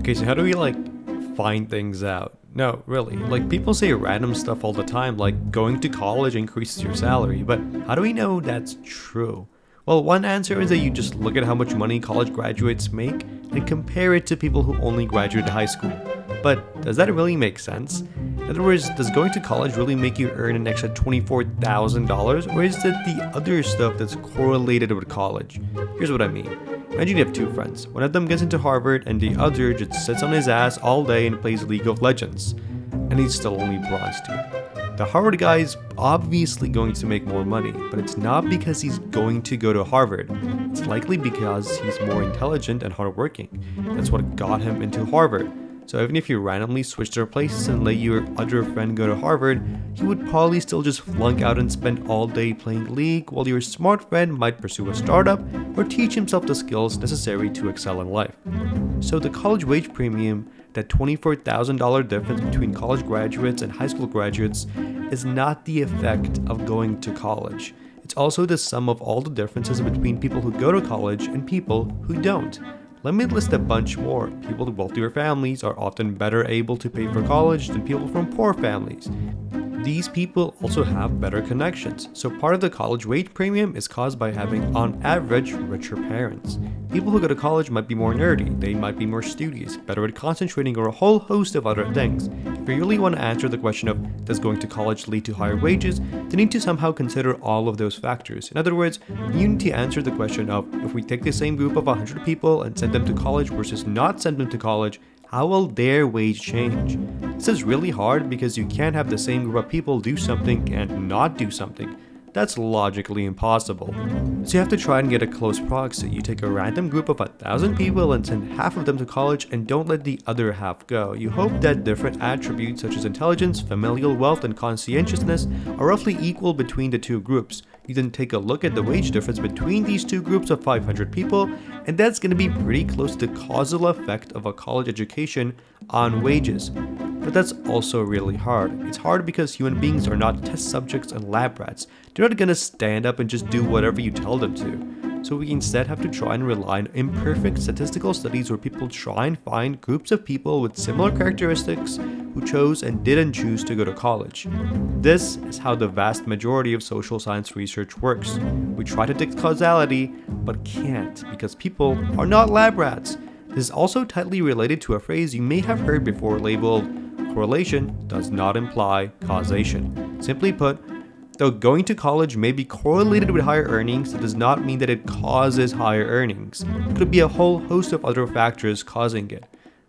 Okay, so how do we find things out? No, really. People say random stuff all the time, like going to college increases your salary, but how do we know that's true? Well, one answer is that you just look at how much money college graduates make and compare it to people who only graduated high school. But does that really make sense? In other words, does going to college really make you earn an extra $24,000, or is it the other stuff that's correlated with college? Here's what I mean. Imagine you have two friends. One of them gets into Harvard and the other just sits on his ass all day and plays League of Legends. And he's still only bronze 2. The Harvard guy is obviously going to make more money, but it's not because he's going to go to Harvard. It's likely because he's more intelligent and hardworking. That's what got him into Harvard. So even if you randomly switch their places and let your other friend go to Harvard, he would probably still just flunk out and spend all day playing League, while your smart friend might pursue a startup or teach himself the skills necessary to excel in life. So the college wage premium, that $24,000 difference between college graduates and high school graduates, is not the effect of going to college. It's also the sum of all the differences between people who go to college and people who don't. Let me list a bunch more. People with wealthier families are often better able to pay for college than people from poor families. These people also have better connections, so part of the college wage premium is caused by having, on average, richer parents. People who go to college might be more nerdy, they might be more studious, better at concentrating, or a whole host of other things. If you really want to answer the question of does going to college lead to higher wages, then you need to somehow consider all of those factors. In other words, you need to answer the question of if we take the same group of 100 people and send them to college versus not send them to college, how will their wage change? This is really hard because you can't have the same group of people do something and not do something. That's logically impossible. So you have to try and get a close proxy. You take a random group of 1,000 people and send half of them to college and don't let the other half go. You hope that different attributes such as intelligence, familial wealth, and conscientiousness are roughly equal between the two groups. You then take a look at the wage difference between these two groups of 500 people, and that's going to be pretty close to the causal effect of a college education on wages. But that's also really hard. It's hard because human beings are not test subjects and lab rats. They're not going to stand up and just do whatever you tell them to. So we instead have to try and rely on imperfect statistical studies where people try and find groups of people with similar characteristics who chose and didn't choose to go to college. This is how the vast majority of social science research works. We try to predict causality, but can't because people are not lab rats. This is also tightly related to a phrase you may have heard before labeled correlation does not imply causation. Simply put, though going to college may be correlated with higher earnings, it does not mean that it causes higher earnings. It could be a whole host of other factors causing it.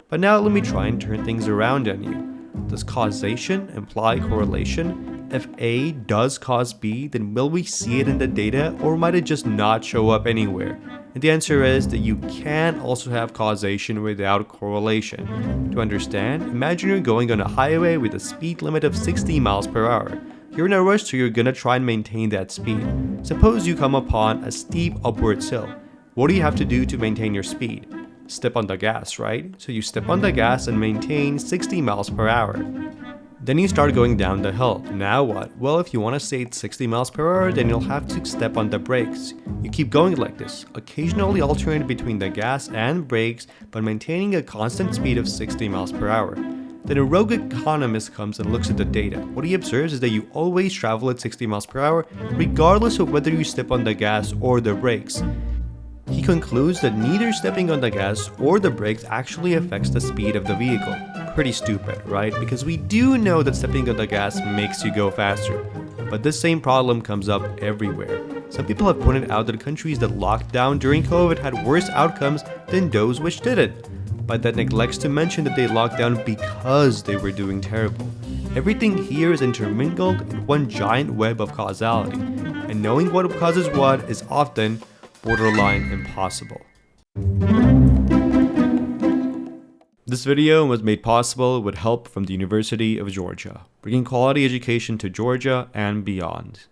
But now let me try and turn things around on you. Does causation imply correlation? If A does cause B, then will we see it in the data, or might it just not show up anywhere? And the answer is that you can also have causation without correlation. To understand, imagine you're going on a highway with a speed limit of 60 miles per hour. You're in a rush, so you're gonna try and maintain that speed. Suppose you come upon a steep upwards hill. What do you have to do to maintain your speed? Step on the gas, right? So you step on the gas and maintain 60 miles per hour. Then you start going down the hill. Now what? Well, if you want to stay at 60 miles per hour, then you'll have to step on the brakes. You keep going like this, occasionally alternating between the gas and brakes, but maintaining a constant speed of 60 miles per hour. Then a rogue economist comes and looks at the data. What he observes is that you always travel at 60 miles per hour, regardless of whether you step on the gas or the brakes. He concludes that neither stepping on the gas or the brakes actually affects the speed of the vehicle. Pretty stupid, right? Because we do know that stepping on the gas makes you go faster. But this same problem comes up everywhere. Some people have pointed out that countries that locked down during COVID had worse outcomes than those which didn't. But that neglects to mention that they locked down because they were doing terrible. Everything here is intermingled in one giant web of causality, and knowing what causes what is often borderline impossible. This video was made possible with help from the University of Georgia, bringing quality education to Georgia and beyond.